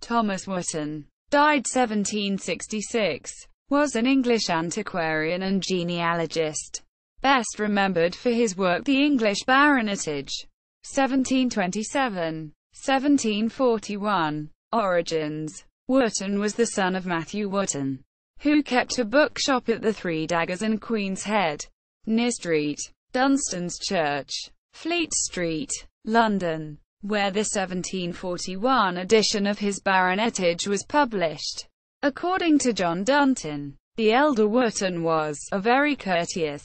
Thomas Wotton, died 1766, was an English antiquarian and genealogist, best remembered for his work The English Baronetage, 1727, 1741. Origins. Wotton was the son of Matthew Wotton, who kept a bookshop at the Three Daggers and Queen's Head, near Street, Dunstan's Church, Fleet Street, London, where the 1741 edition of his Baronetage was published. According to John Dunton, the elder Wotton was a very courteous,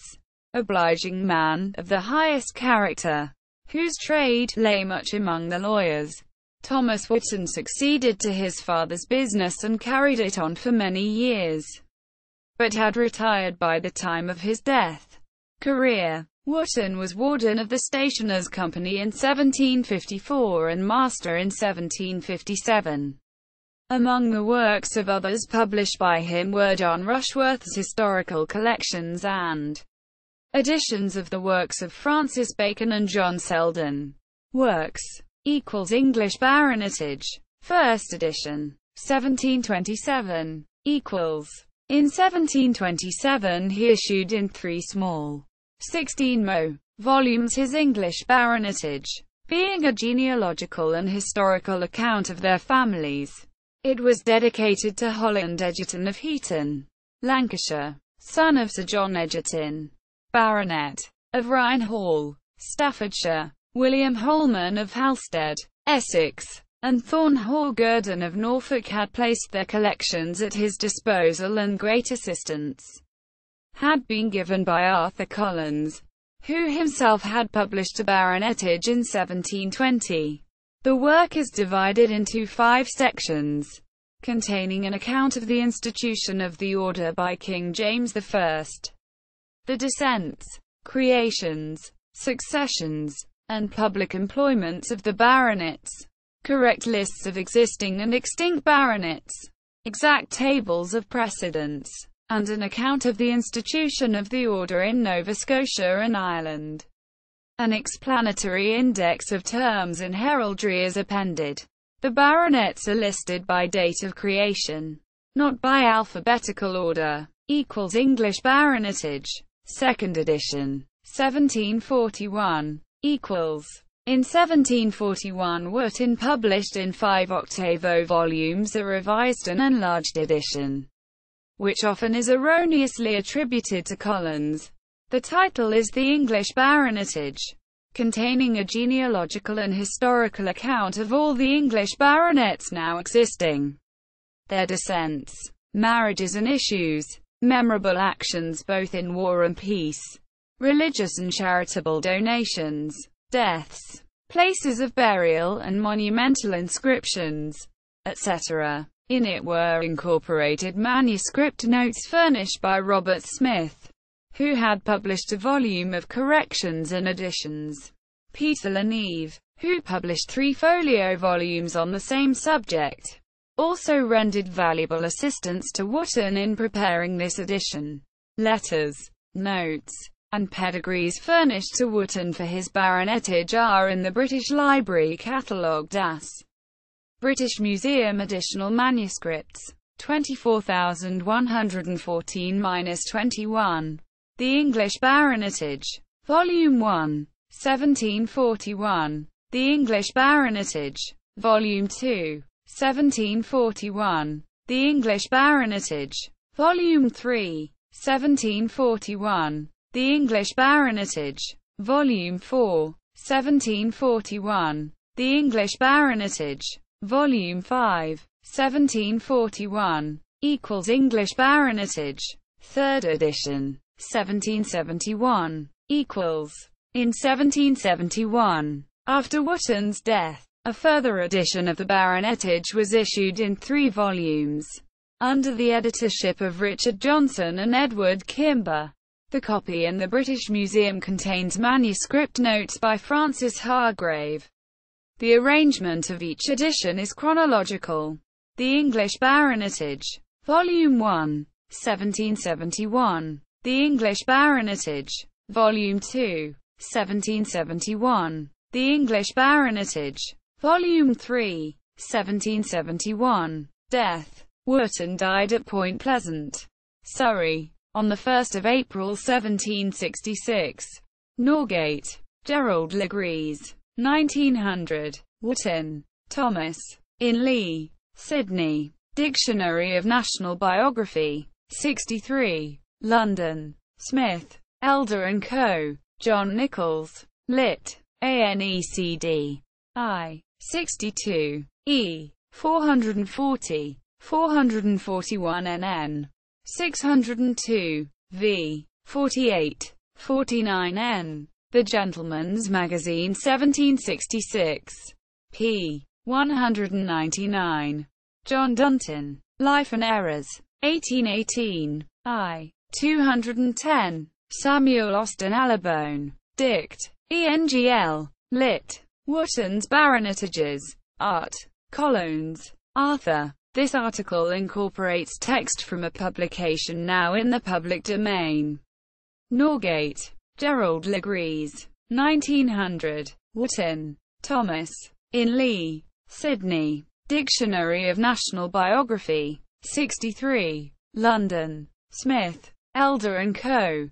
obliging man, of the highest character, whose trade lay much among the lawyers. Thomas Wotton succeeded to his father's business and carried it on for many years, but had retired by the time of his death. Career. Wotton was warden of the Stationers' Company in 1754 and master in 1757. Among the works of others published by him were John Rushworth's historical collections and editions of the works of Francis Bacon and John Selden. Works = English Baronetage, 1st edition, 1727 = In 1727 he issued in 3 small, 16mo volumes his English Baronetage, being a genealogical and historical account of their families. It was dedicated to Holland Egerton of Heaton, Lancashire, son of Sir John Egerton, Baronet, of Rhine Hall, Staffordshire, William Holman of Halstead, Essex, and Thorn Hall Gurdon of Norfolk had placed their collections at his disposal, and great assistance had been given by Arthur Collins, who himself had published a Baronetage in 1720. The work is divided into 5 sections, containing an account of the institution of the order by King James I, the descents, creations, successions, and public employments of the baronets, correct lists of existing and extinct baronets, exact tables of precedence, and an account of the institution of the order in Nova Scotia and Ireland. An explanatory index of terms in heraldry is appended. The baronets are listed by date of creation, not by alphabetical order. English Baronetage, 2nd edition, 1741 = In 1741 Wotton published in 5 octavo volumes a revised and enlarged edition, which often is erroneously attributed to Collins. The title is The English Baronetage, containing a genealogical and historical account of all the English baronets now existing, their descents, marriages and issues, memorable actions both in war and peace, religious and charitable donations, deaths, places of burial and monumental inscriptions, etc. In it were incorporated manuscript notes furnished by Robert Smith, who had published a volume of corrections and additions. Peter Leneve, who published 3 folio volumes on the same subject, also rendered valuable assistance to Wotton in preparing this edition. Letters, notes, and pedigrees furnished to Wotton for his baronetage are in the British Library Catalogue das British Museum. Additional manuscripts, 24,114-21. The English Baronetage, Volume 1, 1741. The English Baronetage, Volume 2, 1741. The English Baronetage, Volume 3, 1741. The English Baronetage, Volume 4, 1741. The English Baronetage, Volume 5, 1741. English Baronetage, 3rd edition, 1771. In 1771, after Wotton's death, a further edition of the Baronetage was issued in 3 volumes, under the editorship of Richard Johnson and Edward Kimber. The copy in the British Museum contains manuscript notes by Francis Hargrave. The arrangement of each edition is chronological. The English Baronetage, Volume 1, 1771. The English Baronetage, Volume 2, 1771. The English Baronetage, Volume 3, 1771. Death. Wotton died at Point Pleasant, Surrey, on 1 April 1766. Norgate. Gerald Legrees. 1900. Wotton, Thomas. In Lee, Sydney. Dictionary of National Biography. 63. London. Smith, Elder & Co. John Nichols. Lit. ANECD. I. 62. E. 440. 441 NN. 602. V. 48. 49 N. The Gentleman's Magazine 1766. p. 199. John Dunton. Life and Errors. 1818. I. 210. Samuel Austin Allibone. Dict. ENGL. Lit. Wotton's Baronetages. Art. Collins. Arthur. This article incorporates text from a publication now in the public domain. Norgate. Gerald Legrees. 1900. Wotton, Thomas. In Lee, Sydney. Dictionary of National Biography. 63. London. Smith, Elder & Co.